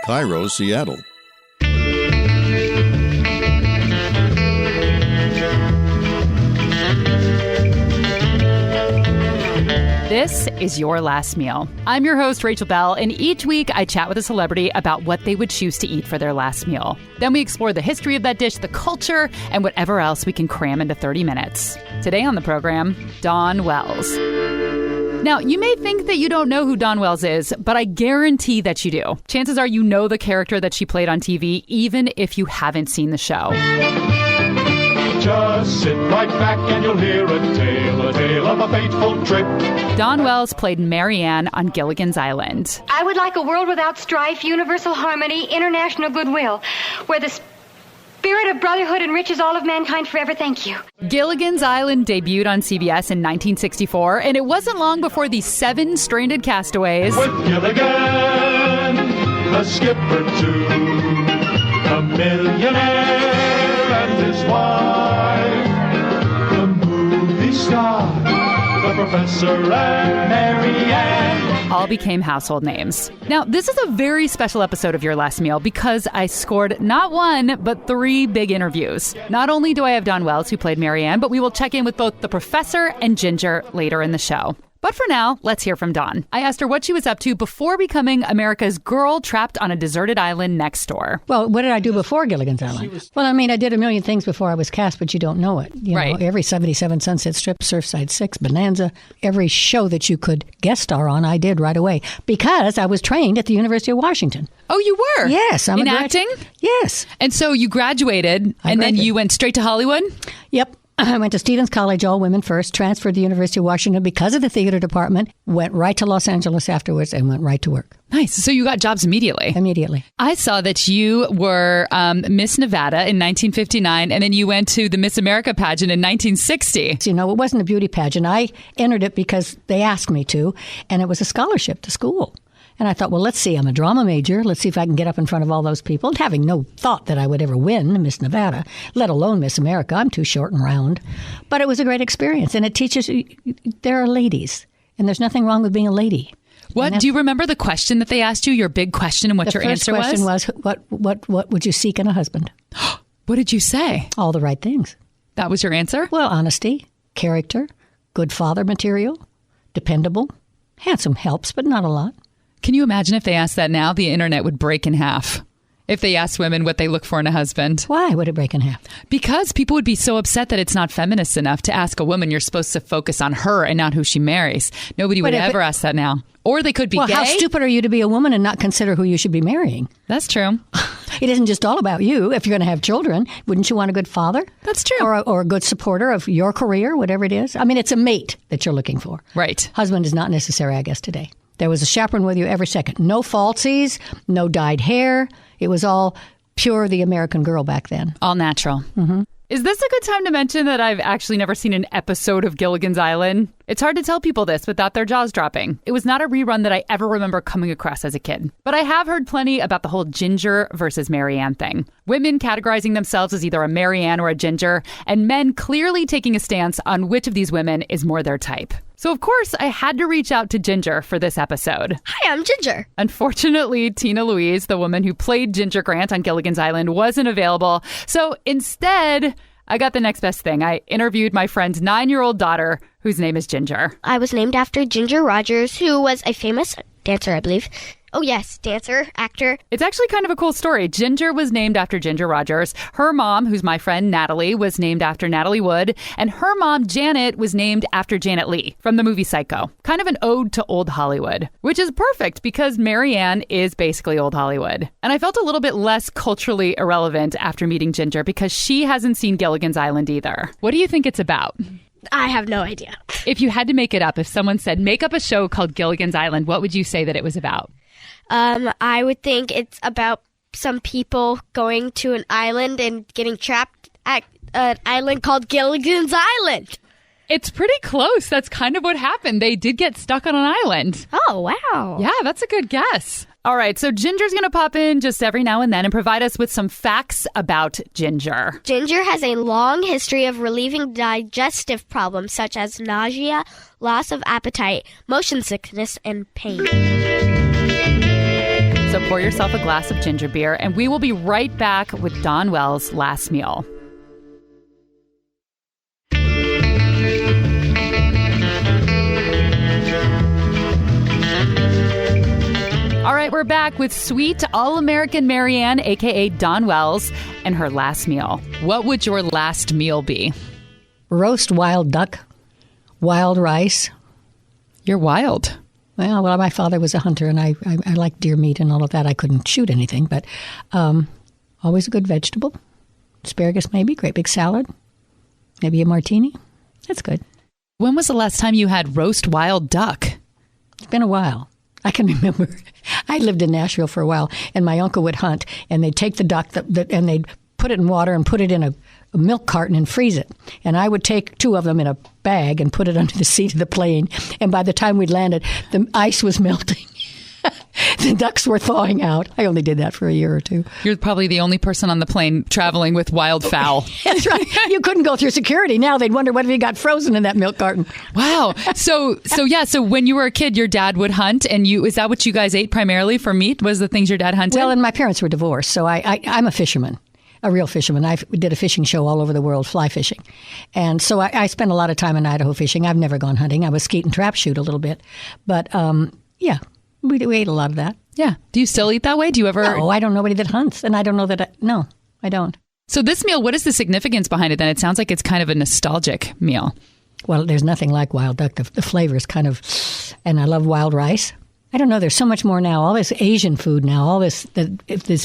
Cairo, Seattle. This is Your Last Meal. I'm your host, Rachel Bell, and each week I chat with a celebrity about what they would choose to eat for their last meal. Then we explore the history of that dish, the culture, and whatever else we can cram into 30 minutes. Today on the program, Dawn Wells. Now, you may think that you don't know who Dawn Wells is, but I guarantee that you do. Chances are you know the character that she played on TV, even if you haven't seen the show. Just sit right back and you'll hear a tale of a fateful trip. Dawn Wells played Mary Ann on Gilligan's Island. I would like a world without strife, universal harmony, international goodwill, where the spirit of brotherhood enriches all of mankind forever. Thank you. Gilligan's Island debuted on CBS in 1964, and it wasn't long before the 7 stranded castaways... With Gilligan, the skipper too, the millionaire and his wife, the movie star, the professor and Mary Ann, all became household names. Now, this is a very special episode of Your Last Meal because I scored not 1, but 3 big interviews. Not only do I have Dawn Wells, who played Mary Ann, but we will check in with both the professor and Ginger later in the show. But for now, let's hear from Dawn. I asked her what she was up to before becoming America's girl trapped on a deserted island next door. Well, what did I do before Gilligan's Island? Well, I mean, I did a million things before I was cast, but you don't know it. You know, every 77 Sunset Strip, Surfside 6, Bonanza, every show that you could guest star on, I did right away because I was trained at the University of Washington. Oh, you were? Yes. In acting? Yes. And so you graduated, then you went straight to Hollywood? Yep. I went to Stevens College, all women first, transferred to the University of Washington because of the theater department, went right to Los Angeles afterwards, and went right to work. Nice. So you got jobs immediately? Immediately. I saw that you were Miss Nevada in 1959, and then you went to the Miss America pageant in 1960. You know, it wasn't a beauty pageant. I entered it because they asked me to, and it was a scholarship to school. And I thought, well, let's see, I'm a drama major. Let's see if I can get up in front of all those people. And having no thought that I would ever win Miss Nevada, let alone Miss America. I'm too short and round. But it was a great experience. And it teaches you there are ladies. And there's nothing wrong with being a lady. What? Do you remember the question that they asked you, your big question, and what your answer was? The first question was, what would you seek in a husband? What did you say? All the right things. That was your answer? Well, honesty, character, good father material, dependable. Handsome helps, but not a lot. Can you imagine if they asked that now? The internet would break in half. If they asked women what they look for in a husband. Why would it break in half? Because people would be so upset that it's not feminist enough to ask a woman you're supposed to focus on her and not who she marries. Nobody would ever ask that now. Or they could be gay. How stupid are you to be a woman and not consider who you should be marrying? That's true. It isn't just all about you. If you're going to have children, wouldn't you want a good father? That's true. Or a good supporter of your career, whatever it is? I mean, it's a mate that you're looking for. Right. Husband is not necessary, I guess, today. There was a chaperone with you every second. No falsies, no dyed hair. It was all pure the American girl back then. All natural. Mm-hmm. Is this a good time to mention that I've actually never seen an episode of Gilligan's Island? It's hard to tell people this without their jaws dropping. It was not a rerun that I ever remember coming across as a kid. But I have heard plenty about the whole Ginger versus Mary Ann thing. Women categorizing themselves as either a Mary Ann or a Ginger, and men clearly taking a stance on which of these women is more their type. So, of course, I had to reach out to Ginger for this episode. Hi, I'm Ginger. Unfortunately, Tina Louise, the woman who played Ginger Grant on Gilligan's Island, wasn't available. So instead, I got the next best thing. I interviewed my friend's 9-year-old daughter, whose name is Ginger. I was named after Ginger Rogers, who was a famous dancer, I believe. Oh, yes, dancer, actor. It's actually kind of a cool story. Ginger was named after Ginger Rogers. Her mom, who's my friend Natalie, was named after Natalie Wood. And her mom, Janet, was named after Janet Leigh from the movie Psycho. Kind of an ode to old Hollywood, which is perfect because Mary Ann is basically old Hollywood. And I felt a little bit less culturally irrelevant after meeting Ginger because she hasn't seen Gilligan's Island either. What do you think it's about? I have no idea. If you had to make it up, if someone said, make up a show called Gilligan's Island, what would you say that it was about? I would think it's about some people going to an island and getting trapped at an island called Gilligan's Island. It's pretty close. That's kind of what happened. They did get stuck on an island. Oh, wow. Yeah, that's a good guess. All right, so Ginger's going to pop in just every now and then and provide us with some facts about Ginger. Ginger has a long history of relieving digestive problems such as nausea, loss of appetite, motion sickness, and pain. So pour yourself a glass of ginger beer, and we will be right back with Dawn Wells' last meal. All right, we're back with sweet All-American Marianne, a.k.a. Dawn Wells, and her last meal. What would your last meal be? Roast wild duck, wild rice. You're wild. Well, my father was a hunter, and I like deer meat and all of that. I couldn't shoot anything, but always a good vegetable. Asparagus maybe, great big salad, maybe a martini. That's good. When was the last time you had roast wild duck? It's been a while. I can remember I lived in Nashville for a while, and my uncle would hunt, and they'd take the duck and they'd put it in water and put it in a milk carton and freeze it. And I would take 2 of them in a bag and put it under the seat of the plane. And by the time we'd landed, the ice was melting. The ducks were thawing out. I only did that for a year or 2. You're probably the only person on the plane traveling with wild fowl. That's right. You couldn't go through security. Now they'd wonder whether you got frozen in that milk carton. Wow. So when you were a kid, your dad would hunt, and is that what you guys ate primarily for meat? Was the things your dad hunted? Well, and my parents were divorced, so I'm a fisherman. A real fisherman. I did a fishing show all over the world, fly fishing. And so I spent a lot of time in Idaho fishing. I've never gone hunting. I was skeet and trap shoot a little bit. But, yeah, we ate a lot of that. Yeah. Do you still eat that way? Do you ever? No, I don't know anybody that hunts. And I don't know that no, I don't. So this meal, what is the significance behind it then? It sounds like it's kind of a nostalgic meal. Well, there's nothing like wild duck. The flavor is kind of, and I love wild rice. I don't know. There's so much more now. All this Asian food now. All this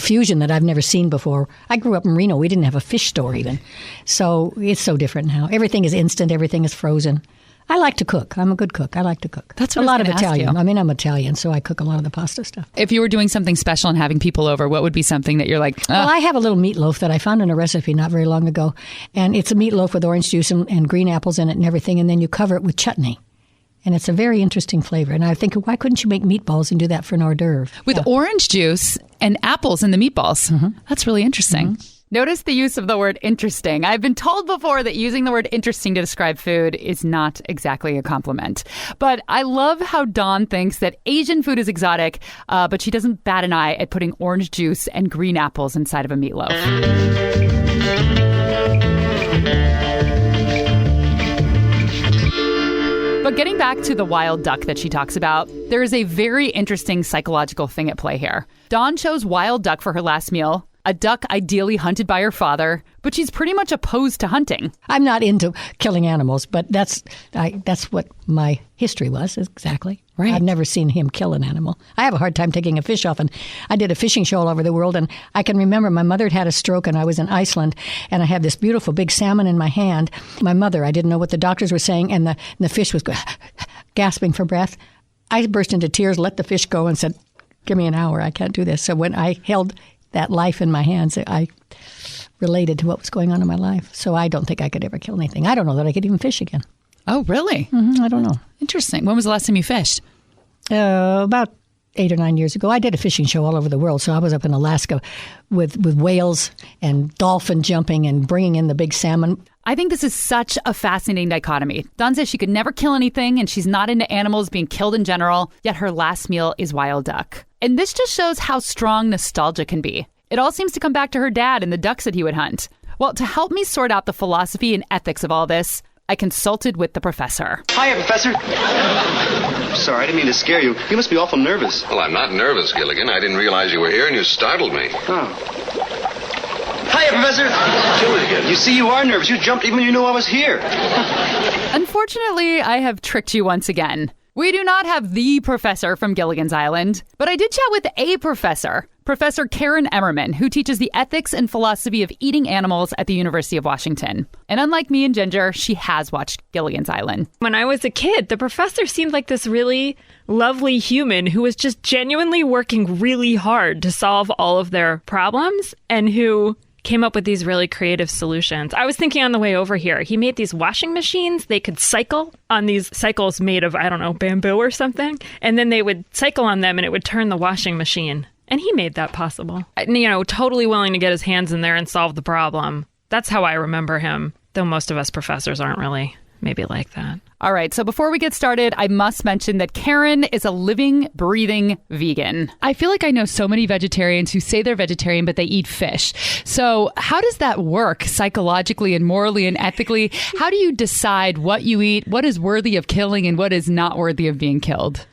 fusion that I've never seen before. I grew up in Reno. We didn't have a fish store even, so it's so different now. Everything is instant. Everything is frozen. I like to cook. I'm a good cook. I like to cook. That's what a lot of I was gonna ask Italian. you. I mean, I'm Italian, so I cook a lot of the pasta stuff. If you were doing something special and having people over, what would be something that you're like? Well, I have a little meatloaf that I found in a recipe not very long ago, and it's a meatloaf with orange juice and green apples in it and everything, and then you cover it with chutney. And it's a very interesting flavor. And I think, why couldn't you make meatballs and do that for an hors d'oeuvre? With orange juice and apples in the meatballs. Mm-hmm. That's really interesting. Mm-hmm. Notice the use of the word interesting. I've been told before that using the word interesting to describe food is not exactly a compliment. But I love how Dawn thinks that Asian food is exotic, but she doesn't bat an eye at putting orange juice and green apples inside of a meatloaf. But getting back to the wild duck that she talks about, there is a very interesting psychological thing at play here. Dawn chose wild duck for her last meal, a duck ideally hunted by her father, but she's pretty much opposed to hunting. I'm not into killing animals, but that's what my history was, exactly. Right. I've never seen him kill an animal. I have a hard time taking a fish off, and I did a fishing show all over the world, and I can remember my mother had a stroke, and I was in Iceland, and I had this beautiful big salmon in my hand. My mother, I didn't know what the doctors were saying, and the fish was gasping for breath. I burst into tears, let the fish go, and said, "Give me an hour, I can't do this." So when I held that life in my hands, I related to what was going on in my life. So I don't think I could ever kill anything. I don't know that I could even fish again. Oh, really? Mm-hmm, I don't know. Interesting. When was the last time you fished? About 8 or 9 years ago. I did a fishing show all over the world. So I was up in Alaska with whales and dolphin jumping and bringing in the big salmon. I think this is such a fascinating dichotomy. Dawn says she could never kill anything, and she's not into animals being killed in general, yet her last meal is wild duck. And this just shows how strong nostalgia can be. It all seems to come back to her dad and the ducks that he would hunt. Well, to help me sort out the philosophy and ethics of all this, I consulted with the professor. Hiya, Professor. Sorry, I didn't mean to scare you. You must be awful nervous. Well, I'm not nervous, Gilligan. I didn't realize you were here, and you startled me. Oh. Hiya, Professor. Gilligan. You see, you are nervous. You jumped even when you knew I was here. Unfortunately, I have tricked you once again. We do not have the professor from Gilligan's Island, but I did chat with a professor, Professor Karen Emmerman, who teaches the ethics and philosophy of eating animals at the University of Washington. And unlike me and Ginger, she has watched Gilligan's Island. When I was a kid, the professor seemed like this really lovely human who was just genuinely working really hard to solve all of their problems and who came up with these really creative solutions. I was thinking on the way over here, he made these washing machines. They could cycle on these cycles made of, I don't know, bamboo or something. And then they would cycle on them and it would turn the washing machine. And he made that possible. You know, totally willing to get his hands in there and solve the problem. That's how I remember him, though most of us professors aren't really. maybe like that. All right, so before we get started, I must mention that Karen is a living, breathing vegan. I feel like I know so many vegetarians who say they're vegetarian, but they eat fish. So how does that work psychologically and morally and ethically? How do you decide what you eat, what is worthy of killing, and what is not worthy of being killed?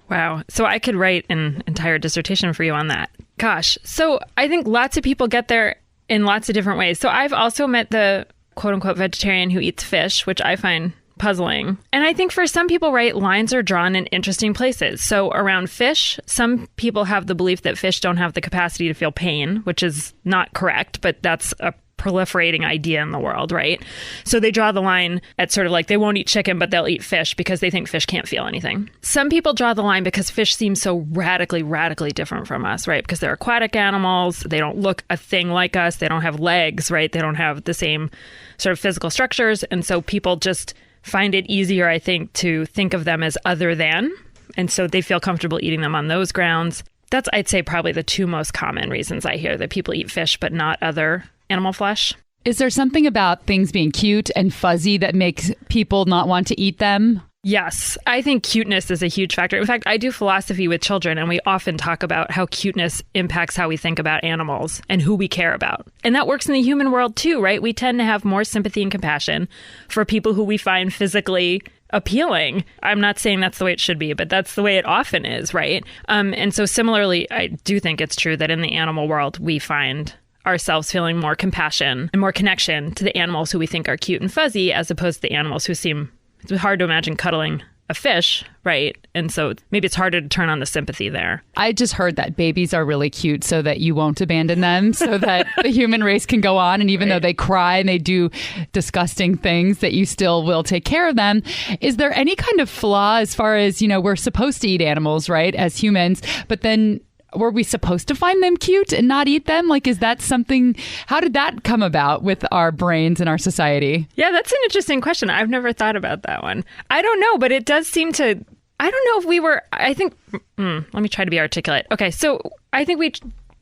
Wow. So I could write an entire dissertation for you on that. Gosh. So I think lots of people get there in lots of different ways. So I've also met the quote unquote vegetarian who eats fish, which I find puzzling. And I think for some people, right, lines are drawn in interesting places. So around fish, some people have the belief that fish don't have the capacity to feel pain, which is not correct, but that's a proliferating idea in the world, right? So they draw the line at sort of like they won't eat chicken, but they'll eat fish because they think fish can't feel anything. Some people draw the line because fish seem so radically different from us, right? Because they're aquatic animals. They don't look a thing like us. They don't have legs, right? They don't have the same sort of physical structures. And so people just find it easier, I think, to think of them as other than. And so they feel comfortable eating them on those grounds. That's, I'd say, probably the two most common reasons I hear that people eat fish but not other animal flesh. Is there something about things being cute and fuzzy that makes people not want to eat them? Yes, I think cuteness is a huge factor. In fact, I do philosophy with children, and we often talk about how cuteness impacts how we think about animals and who we care about. And that works in the human world too, right? We tend to have more sympathy and compassion for people who we find physically appealing. I'm not saying that's the way it should be, but that's the way it often is, right? And so similarly, I do think it's true that in the animal world, we find ourselves feeling more compassion and more connection to the animals who we think are cute and fuzzy, as opposed to the animals who seem, it's hard to imagine cuddling a fish, right? And so maybe it's harder to turn on the sympathy there. I just heard that babies are really cute so that you won't abandon them, so that the human race can go on. And even though they cry and they do disgusting things, that you still will take care of them. Is there any kind of flaw as far as, you know, we're supposed to eat animals, right, as humans, but then were we supposed to find them cute and not eat them? Like, is that something, how did that come about with our brains and our society? Yeah, that's an interesting question. I've never thought about that one. I don't know, but it does seem to, I don't know if we were, I think, let me try to be articulate. Okay, so I think we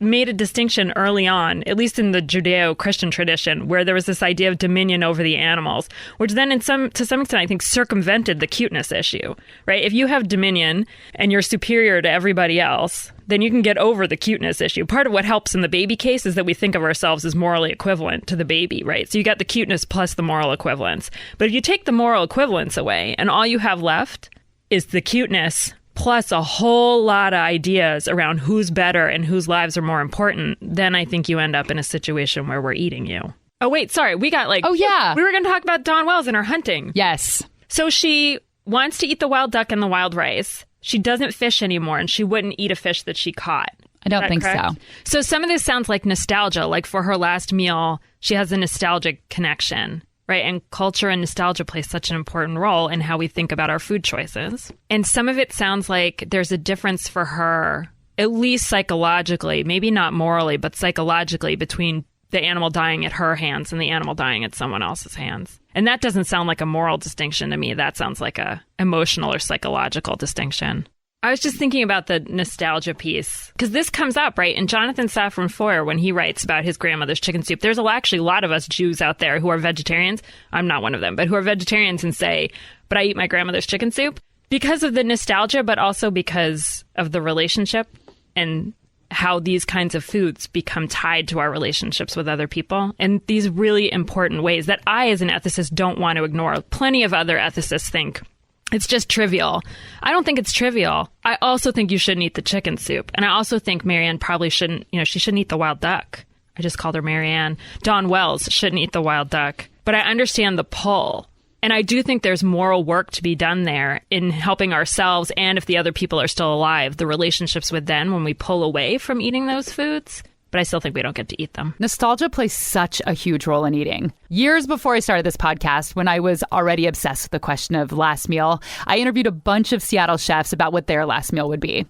made a distinction early on, at least in the Judeo-Christian tradition, where there was this idea of dominion over the animals, which then to some extent, I think, circumvented the cuteness issue, right? If you have dominion and you're superior to everybody else, then you can get over the cuteness issue. Part of what helps in the baby case is that we think of ourselves as morally equivalent to the baby, right? So you got the cuteness plus the moral equivalence. But if you take the moral equivalence away and all you have left is the cuteness plus a whole lot of ideas around who's better and whose lives are more important, then I think you end up in a situation where we're eating you. Oh, wait, sorry. We got like... Oh, yeah. We were going to talk about Dawn Wells and her hunting. Yes. So she wants to eat the wild duck and the wild rice. She doesn't fish anymore, and she wouldn't eat a fish that she caught. I don't think correct? so. So some of this sounds like nostalgia. Like for her last meal, she has a nostalgic connection. Right. And culture and nostalgia play such an important role in how we think about our food choices. And some of it sounds like there's a difference for her, at least psychologically, maybe not morally, but psychologically, between the animal dying at her hands and the animal dying at someone else's hands. And that doesn't sound like a moral distinction to me. That sounds like a emotional or psychological distinction. I was just thinking about the nostalgia piece, because this comes up, right, in Jonathan Safran Foer when he writes about his grandmother's chicken soup. There's actually a lot of us Jews out there who are vegetarians. I'm not one of them, but who are vegetarians and say, but I eat my grandmother's chicken soup because of the nostalgia, but also because of the relationship and how these kinds of foods become tied to our relationships with other people in these really important ways that I, as an ethicist, don't want to ignore. Plenty of other ethicists think it's just trivial. I don't think it's trivial. I also think you shouldn't eat the chicken soup. And I also think Marianne probably shouldn't, she shouldn't eat the wild duck. I just called her Marianne. Dawn Wells shouldn't eat the wild duck. But I understand the pull. And I do think there's moral work to be done there in helping ourselves, and if the other people are still alive, the relationships with them when we pull away from eating those foods. But I still think we don't get to eat them. Nostalgia plays such a huge role in eating. Years before I started this podcast, when I was already obsessed with the question of last meal, I interviewed a bunch of Seattle chefs about what their last meal would be.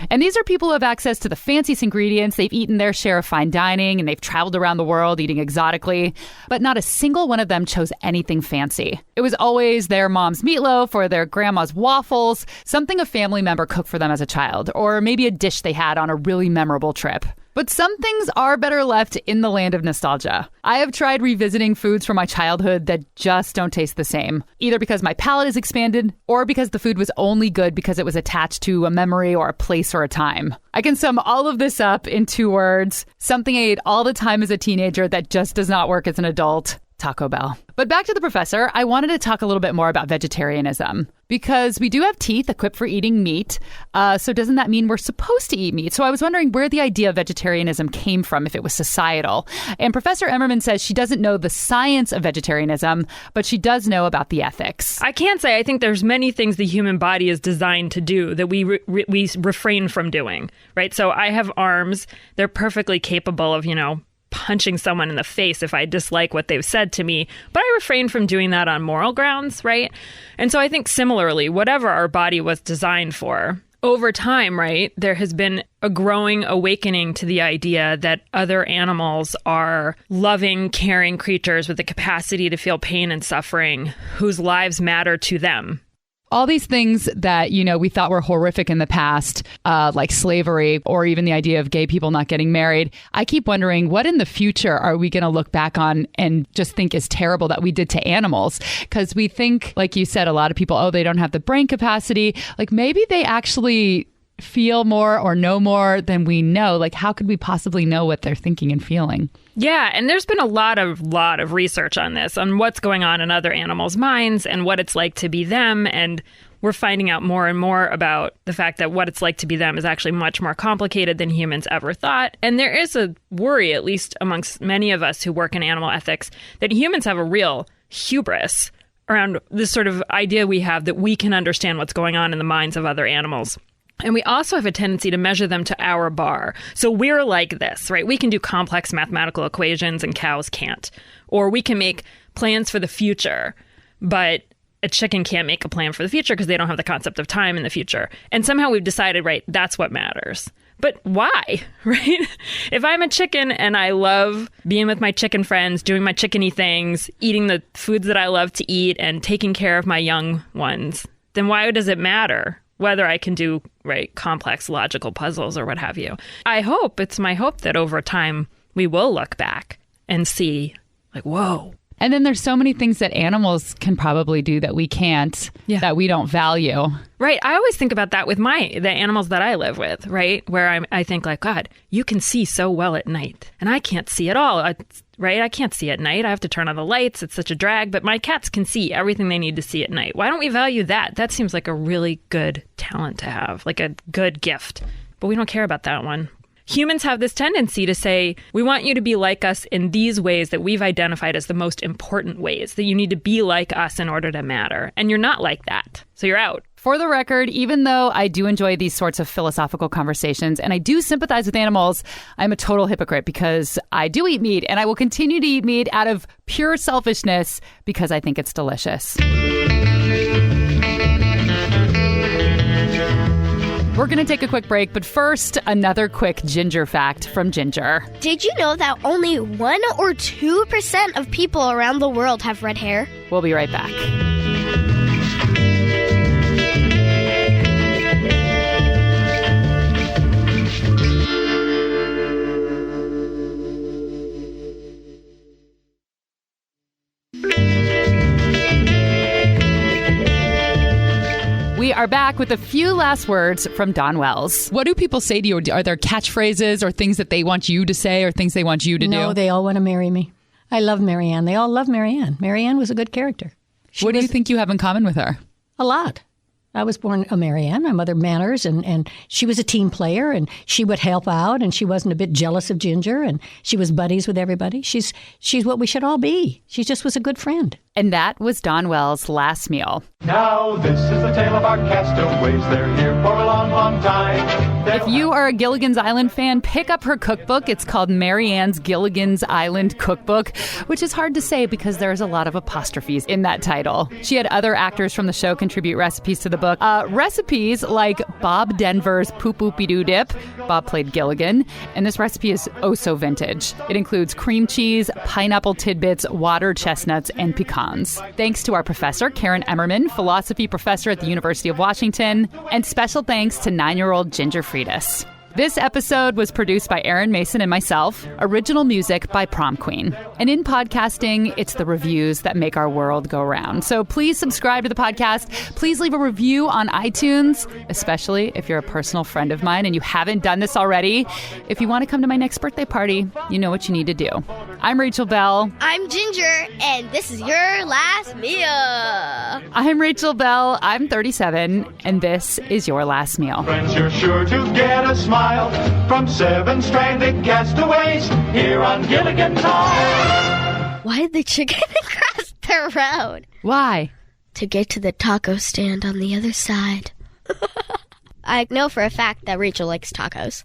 And these are people who have access to the fanciest ingredients. They've eaten their share of fine dining, and they've traveled around the world eating exotically. But not a single one of them chose anything fancy. It was always their mom's meatloaf or their grandma's waffles, something a family member cooked for them as a child, or maybe a dish they had on a really memorable trip. But some things are better left in the land of nostalgia. I have tried revisiting foods from my childhood that just don't taste the same, either because my palate is expanded or because the food was only good because it was attached to a memory or a place or a time. I can sum all of this up in 2 words. Something I ate all the time as a teenager that just does not work as an adult. Taco Bell. But back to the professor, I wanted to talk a little bit more about vegetarianism because we do have teeth equipped for eating meat. So doesn't that mean we're supposed to eat meat? So I was wondering where the idea of vegetarianism came from, if it was societal. And Professor Emmerman says she doesn't know the science of vegetarianism, but she does know about the ethics. I can't say. I think there's many things the human body is designed to do that we refrain from doing, right? So I have arms. They're perfectly capable of, punching someone in the face if I dislike what they've said to me, but I refrain from doing that on moral grounds, right? And so I think similarly, whatever our body was designed for, over time, right, there has been a growing awakening to the idea that other animals are loving, caring creatures with the capacity to feel pain and suffering, whose lives matter to them. All these things that, we thought were horrific in the past, like slavery or even the idea of gay people not getting married. I keep wondering, what in the future are we going to look back on and just think is terrible that we did to animals? Because we think, like you said, a lot of people, they don't have the brain capacity. Like maybe they actually feel more or know more than we know. Like how could we possibly know what they're thinking and feeling? Yeah, and there's been a lot of research on this, on what's going on in other animals' minds and what it's like to be them. And we're finding out more and more about the fact that what it's like to be them is actually much more complicated than humans ever thought. And there is a worry, at least amongst many of us who work in animal ethics, that humans have a real hubris around this sort of idea we have that we can understand what's going on in the minds of other animals. And we also have a tendency to measure them to our bar. So we're like this, right? We can do complex mathematical equations and cows can't. Or we can make plans for the future, but a chicken can't make a plan for the future because they don't have the concept of time in the future. And somehow we've decided, right, that's what matters. But why, right? If I'm a chicken and I love being with my chicken friends, doing my chickeny things, eating the foods that I love to eat and taking care of my young ones, then why does it matter whether I can do, right, complex logical puzzles or what have you? It's my hope that over time we will look back and see, like, whoa. And then there's so many things that animals can probably do that we can't, that we don't value. Right. I always think about that with the animals that I live with, right? Where I think like, God, you can see so well at night and I can't see at all. Right? I can't see at night. I have to turn on the lights. It's such a drag. But my cats can see everything they need to see at night. Why don't we value that? That seems like a really good talent to have, like a good gift. But we don't care about that one. Humans have this tendency to say, we want you to be like us in these ways that we've identified as the most important ways, that you need to be like us in order to matter. And you're not like that. So you're out. For the record, even though I do enjoy these sorts of philosophical conversations and I do sympathize with animals, I'm a total hypocrite because I do eat meat and I will continue to eat meat out of pure selfishness because I think it's delicious. We're going to take a quick break, but first, another quick ginger fact from Ginger. Did you know that only 1 or 2% of people around the world have red hair? We'll be right back. We are back with a few last words from Dawn Wells. What do people say to you? Are there catchphrases or things that they want you to say or things they want you to do? No, they all want to marry me. I love Marianne. They all love Marianne. Marianne was a good character. What do you think you have in common with her? A lot. I was born a Marianne. My mother manners, and she was a team player, and she would help out, and she wasn't a bit jealous of Ginger, and she was buddies with everybody. She's what we should all be. She just was a good friend. And that was Dawn Wells' last meal. Now this is the tale of our castaways. They're here for a long, long time. If you are a Gilligan's Island fan, pick up her cookbook. It's called Marianne's Gilligan's Island Cookbook, which is hard to say because there's a lot of apostrophes in that title. She had other actors from the show contribute recipes to the book. Recipes like Bob Denver's Poop Oopie Doo Dip. Bob played Gilligan. And this recipe is oh so vintage. It includes cream cheese, pineapple tidbits, water chestnuts, and pecans. Thanks to our professor, Karen Emmerman, philosophy professor at the University of Washington. And special thanks to 9-year-old Ginger Friedis. This episode was produced by Aaron Mason and myself. Original music by Prom Queen. And in podcasting, it's the reviews that make our world go round. So please subscribe to the podcast. Please leave a review on iTunes, especially if you're a personal friend of mine and you haven't done this already. If you want to come to my next birthday party, you know what you need to do. I'm Rachel Bell. I'm Ginger, and this is your last meal. I'm Rachel Bell. I'm 37, and this is your last meal. Friends, you're sure to get a smile from seven stranded castaways here on Gilligan Town. Why did the chicken cross the road? Why? To get to the taco stand on the other side. I know for a fact that Rachel likes tacos.